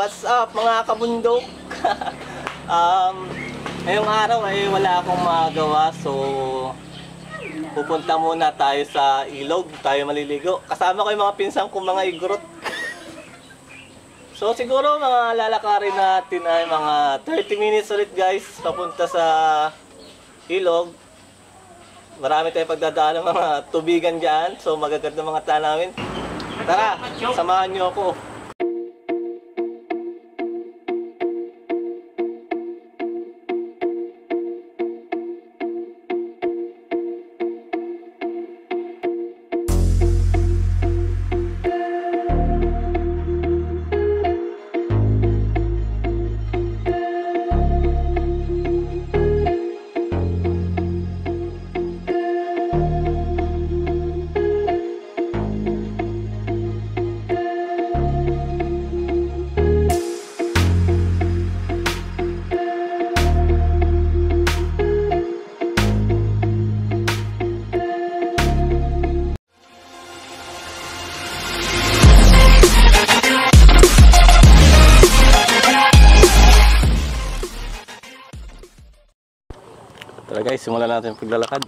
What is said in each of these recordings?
What's up mga kabundok? Ngayong araw ay wala akong magawa, so pupunta muna tayo sa ilog, tayo maliligo. Kasama ko yung mga pinsan kong mga igrot. So siguro mga lalakarin natin ay mga 30 minutes ulit guys, papunta sa ilog. Marami tayong pagdadaan ng mga tubigan dyan, so magaganda mga tanawin. Tara, samahan niyo ako. Tara guys, simulan natin paglalakad.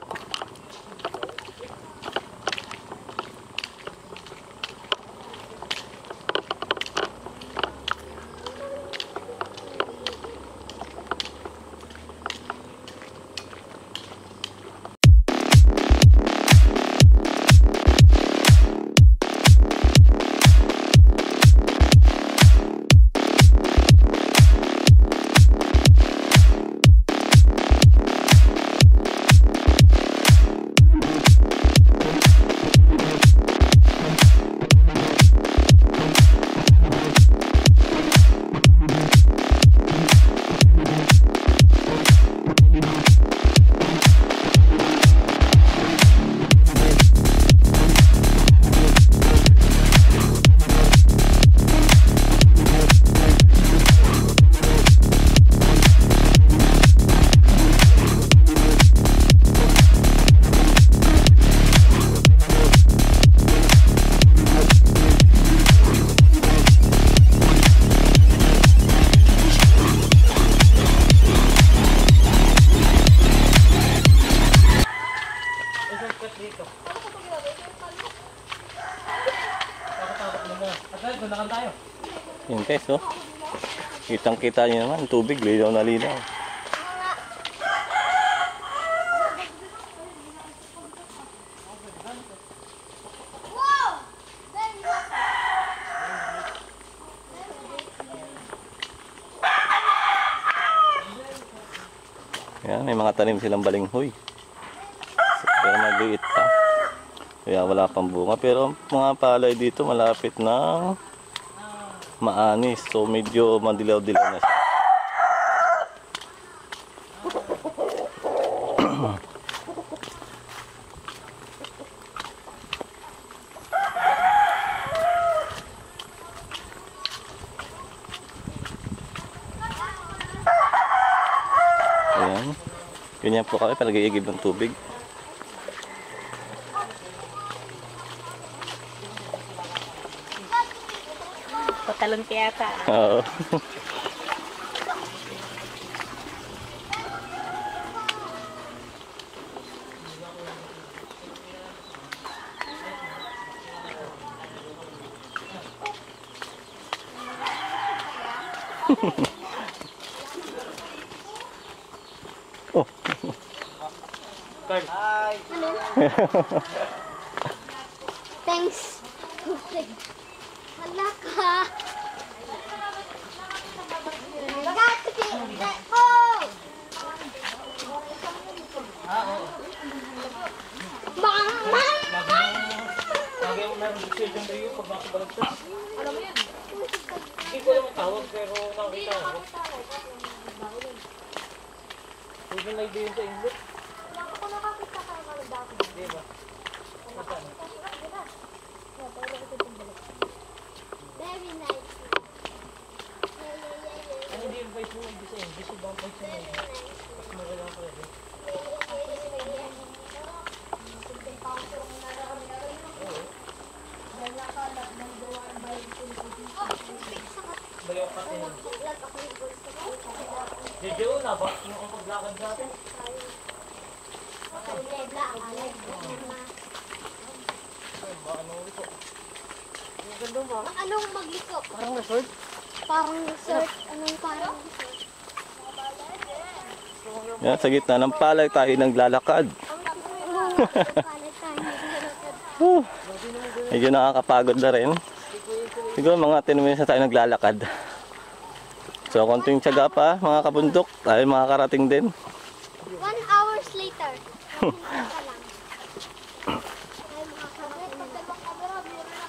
Yung guys, oh. Kitang-kita niyo naman, tubig, lilaw na lilaw. Yan, may mga tanim silang balinghoy. Pero maliit pa. Kaya wala pang bunga. Pero mga palay dito malapit na maanis, so medyo madilaw-dilaw na siya. Ayan, ganyan po kami palagay-igib ng tubig. Patalon kaya ka. Oo. Oh. Hi. Thanks. Wala ka. Alam mo yan. Hindi ko lang tawag pero nakita ko. Pwede na idea yun sa English. Ako nakakita ka ng dati. Di ba? Very nice. Ano hindi yung voice mo ibig sa English? Iba ang voice mo English. Mas magalang ko rin. Oo. Bayaw ka tayo. Jeje na ba? Yung ang paglakad natin. Anong magliko? Parang resort. Parang resort. Anong parang resort? Yan, sa gitna ng palay tayo naglalakad. Medyo nakakapagod na rin. Siguro mga 10 minutes na tayo naglalakad. So konting tiyaga pa mga kabundok, tayo makakarating din. 1 hours later. Pa lang. Ay, makakarating na.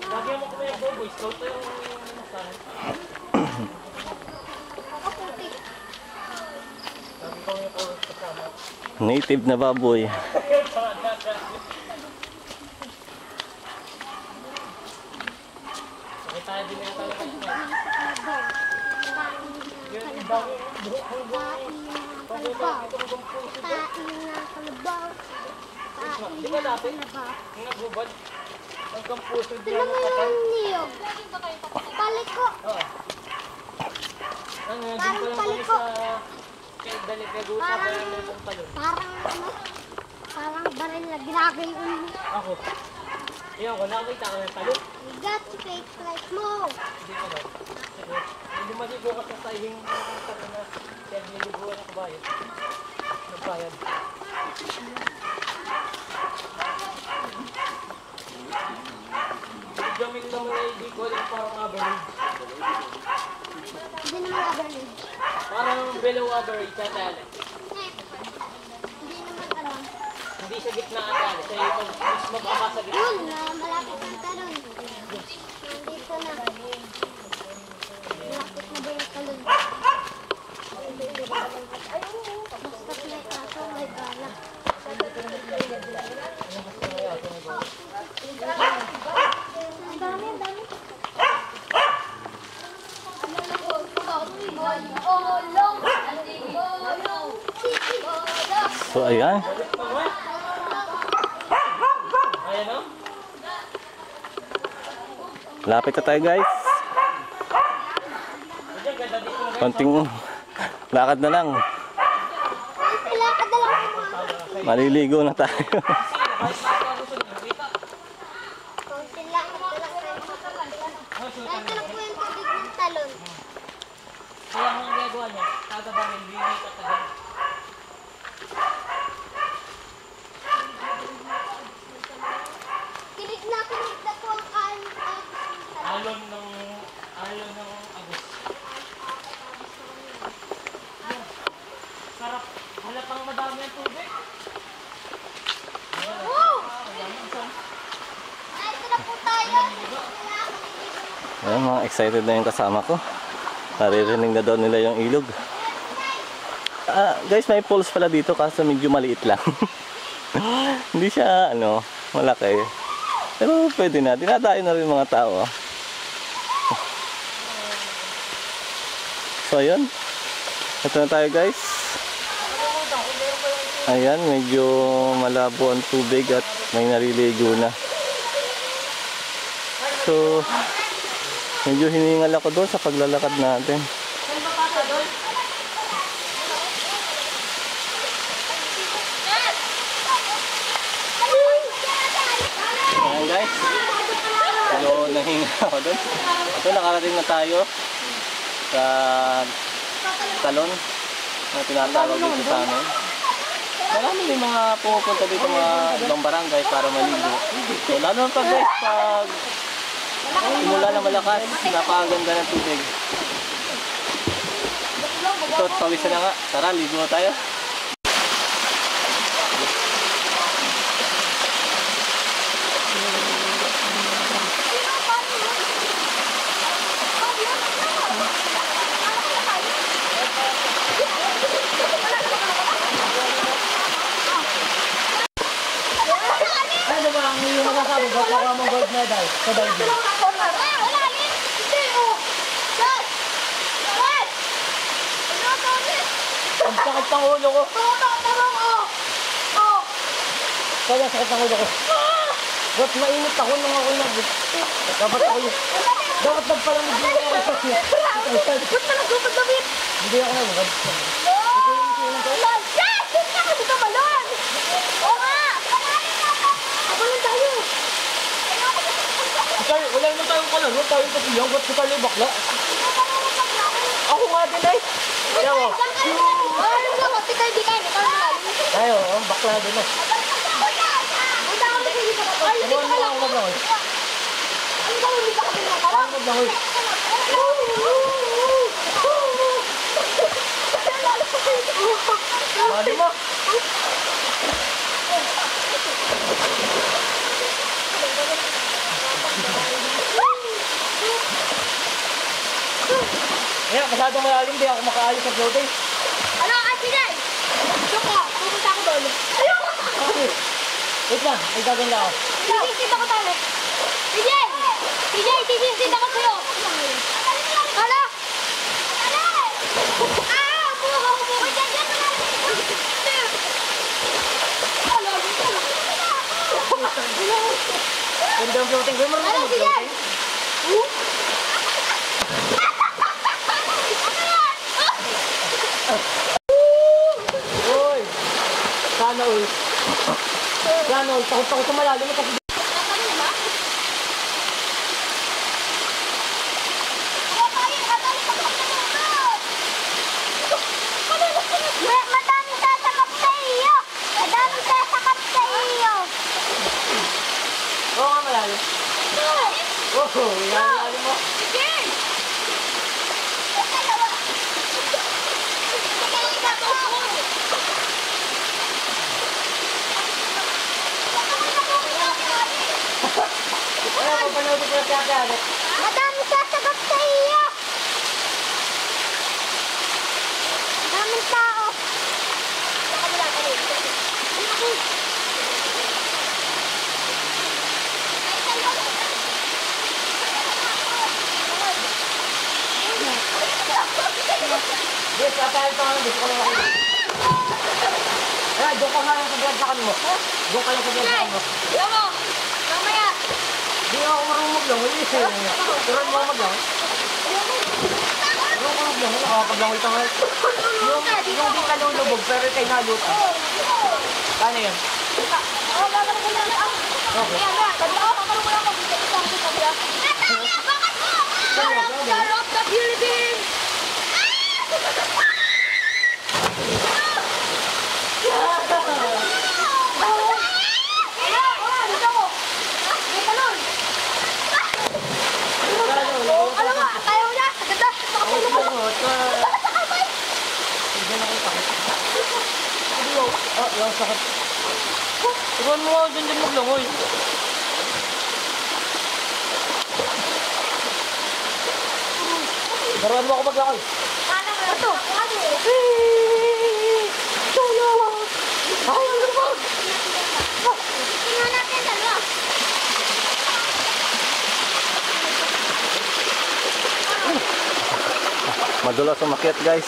Lagi mo kami yung boy scout to yung Kakaputi. Native na baboy. okay tayo din yung talaga. Di ba dati? Yung nagbubad? Hanggang puso Ito diyan naman ang kapal. yung niyog. Paliko. Oo. Ano, doon Parang pa lang kami paliko. sa kay Dalipegusa pa Parang- yung lulong talon. Parang ano? Parang baril na ginagayon. Ako. Iyan ko, nakakita ka ng talon. You got to fake like mo. Hindi ka ba? Sige. Hindi maligo ka sa sahing talon na kaya niliguan ng kabayan. Nagbayad. Gamit naman na hindi ko alam parang average. Hindi naman average. Parang below average sa tali. Hindi naman alam. Hindi sa gitna ang tali. Sa iyo, mas mababa sa gitna. Yun na malapit ang talon. Nandito na. Malapit na ba yung talon? Basta may aso, may galak. Ang dami, ang dami. So ayan, Ayan o. lapit na tayo guys. Diyan, ganda dito na. Konting lakad na lang. Ilakad na lang ako mga. Maliligo na tayo. Konti lang. Ito lang tayo makakalalan. Ito lang po yung tubig ng talon. Kaya ang ginagawa niya, kada ba may limit at agad. Kilig na po ang kain. Alon ng agos. Sarap. Halatang madami ang tubig. Woo! Ito na po tayo. Ayan, mga excited na yung kasama ko. Naririnig na daw nila yung ilog. Guys, may pools pala dito kaso medyo maliit lang. Hindi siya, malaki. Pero pwede na. Dinadayo na rin mga tao. So, ayun. Ito na tayo, guys. Ayan, medyo malabo ang tubig at may naliligo na. So, medyo hiningal ako doon sa paglalakad natin. Ayan guys. Pero nahinga ako doon. Ito, nakarating na tayo sa talon na tinatawag dito sa amin. Marami din mga pumupunta dito mga ibang barangay para maligo. So lalo na pag guys, pag simula na malakas, napakaganda ng tubig. Ito, pawisan na nga. Tara, ligo tayo. Skydive. Skydiving. Wala rin. Hindi, oh. Dad! Dad! Ano to ulit? Ang sakit ng ulo ko. Tarong, oh. Oh. Kaya ang sakit ng ulo ko. Ba't mainit ako nung ako nag... Dapat ako yung... Dapat nagpalamig yung ako. Ba't pa nagpapagdamit? Hindi ako nag... Balon! Yes! Hindi ka dito balon! Oo nga! Balon tayo! Wala naman tayong kalaro. Tayong kapiyang. Ba't ka tayo bakla? Ako nga din ay. Kaya mo. Ay, ano mo? Tika, hindi kayo. Tayo, ang bakla din ay. Ay, Ano ang mga maglangoy? ang gawin nito kasi nga tara. Ang maglangoy. Mali mo. Kaya masyadong malalim, di ako makaalis sa floating. Ano, Ate Day? Suko, pupunta ako doon. Ayoko! Okay. Wait lang, may gagawin lang ako. Sisisid ako tayo. TJ! TJ, sisisid ako sa'yo. Hala! Ah! Buka ko, buka dyan, dyan. Ganda ang floating. Gawin mo naman Ano, ang TJ? floating. Uy! Sana all. Sana all. Takot-takot sa malalim. Kasi Madaming sasakap sa iyo! Madaming sasakap sa iyo! oo nga malalim. Oh, malalim mo. Kaya papanood ko na siya agad. Madaming sasakap sa iyo! Daming tao! Yes, kapahal ko nga. Gusto ko lang ako. Kaya, doon ka nga lang sa biyansakan mo. Doon ka lang sa biyansakan mo. Yamo! Mamaya! Hindi ako marunong maglangoy. Turan mo maglangoy. Marunong ko maglangoy. Nakakapaglangoy ka nga. Yung di ka nulubog, pero ikay naluto. Paano yun? Okay. Star of the Philippines! Alam mo, ayaw niya. Ganda. Yung sakit. Turuan mo ako dyan maglangoy. Turuan mo ako maglangoy. Ito. Ay, ang lumag! Tingnan natin dalawa. Madulas umakyat guys.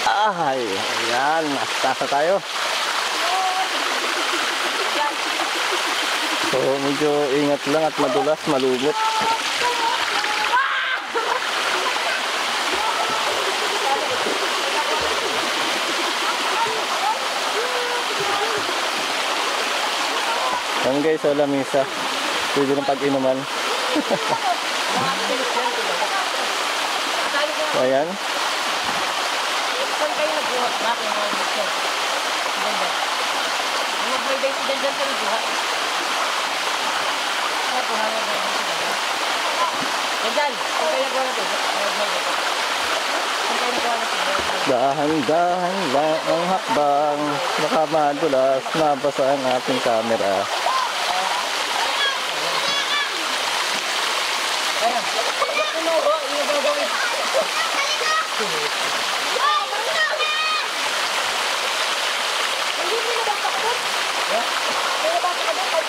Ay, ayan, nasa tayo. So medyo ingat lang at madulas, malubot. Yan guys, sa lamisa. Pwede ng pag-inuman. So, ayan. Saan kayo nagbuha? Bakit nga yung gusto? Ganda. Mag-may day si Dandan sa nagbuha. Nakuha nga ba yung si Dandan? Dandan, saan kayo nagbuha natin? Saan kayo nagbuha natin? Dahan-dahan lang ang hakbang. Baka madulas, mabasa ang ating camera. Ayan. Ano ba? Yung gagawin? Hindi mo na ba takot? Yeah? Pero bakit ka doon?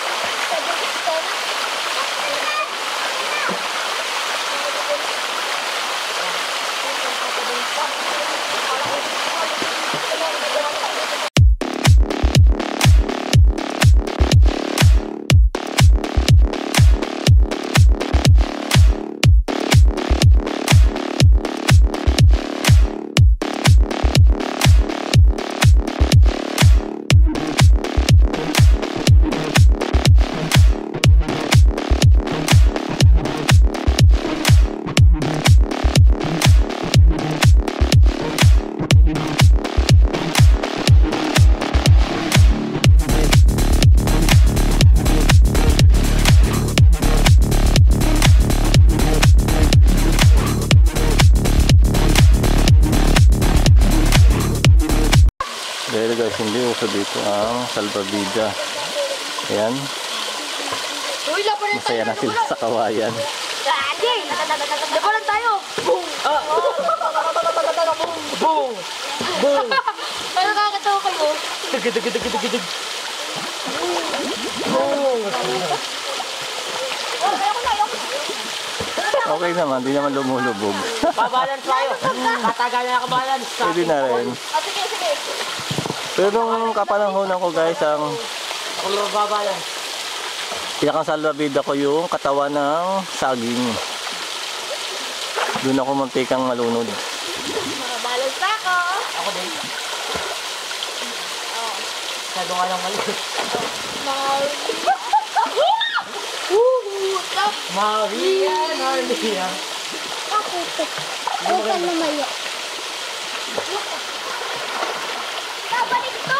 Dahil guys, hindi uso dito ang salbabida. Ayan, Uy, laban na masaya na sila sa kawayan. Lagi! Laban lang tayo! Boom! Boom! Boom! Ano nakakatawa kayo? Dig. Boom! Okay naman, di naman lumulubog. Pabalance tayo. Tatagal na ako balance. Pwede na rin. Sige. Pero nung kapanahonan ko guys, ang Ako lang babalance. pinakang salbabida ko yung katawan ng saging. Doon ako mantikang malunod. Makabalance na ako. Ako din. Sabi nga lang mali. Maria Narnia. Huwag ka lumaya. Babalik ito!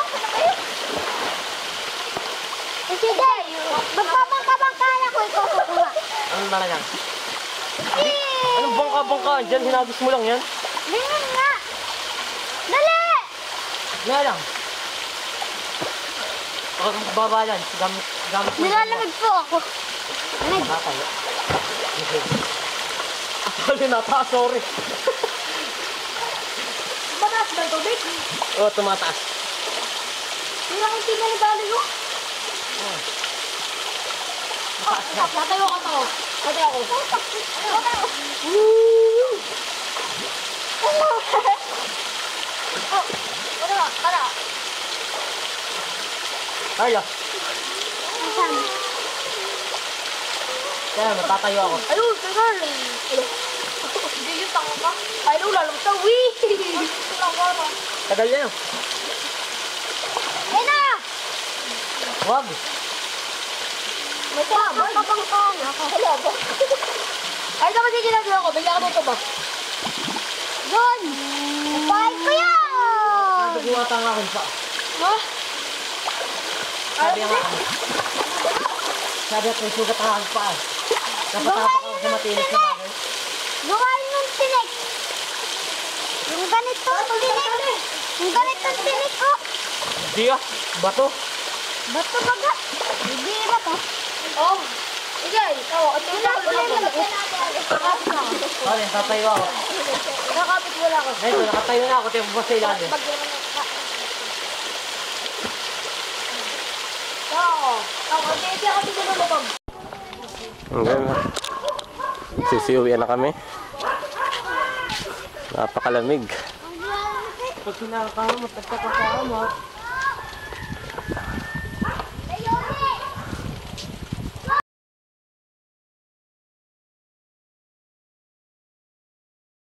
Kasi dahil, magpapangkabangka na ko ikaw kukuha. Anong nara yan? Anong bangka-bangka? Diyan, hinagis mo lang yan. Lingan nga! Dali! Nga lang. Ako babalance. Gamit mo. Nilalamig po ako. Nakatayo. Actually, nataas, sorry. Mataas ba ang tubig? Oo, tumataas. Hindi akong tinalibali ko. Natayo ka to. Natayo ako. Tara. Carla, Asan? kaya matatayo ako. Ayun, tagal. Hindi yung tanga ka. Ayun, lalong sa wee. Tagal yan. Ayun na! Huwag. May sabay. Kapangkang. Wala ba? Ay, naman yung ginagawa ko. Bigyan ka dito ba? Yun! Bye ko yan! Nagbuwata nga akin pa. Ha? Sabi nga akin. Sabi at may sugat ang aking paa. Napatapak ako sa matinis na bagay. Gawain yung tinik. Yung ganito tinik. Yung ganito tinik ko. Hindi ah. Bato. Bato baga. Hindi ba to? Oh. Sige. Oo. Ito na. Alin, tatayo ako. Nakapit wala ko. Ito, nakatayo na ako. Tiyo ba sa ilalim? Oo. Hindi ako dito lumabog. Hanggang sisiuwian na kami. Napakalamig. Pag sinakakamot, pagkakakamot.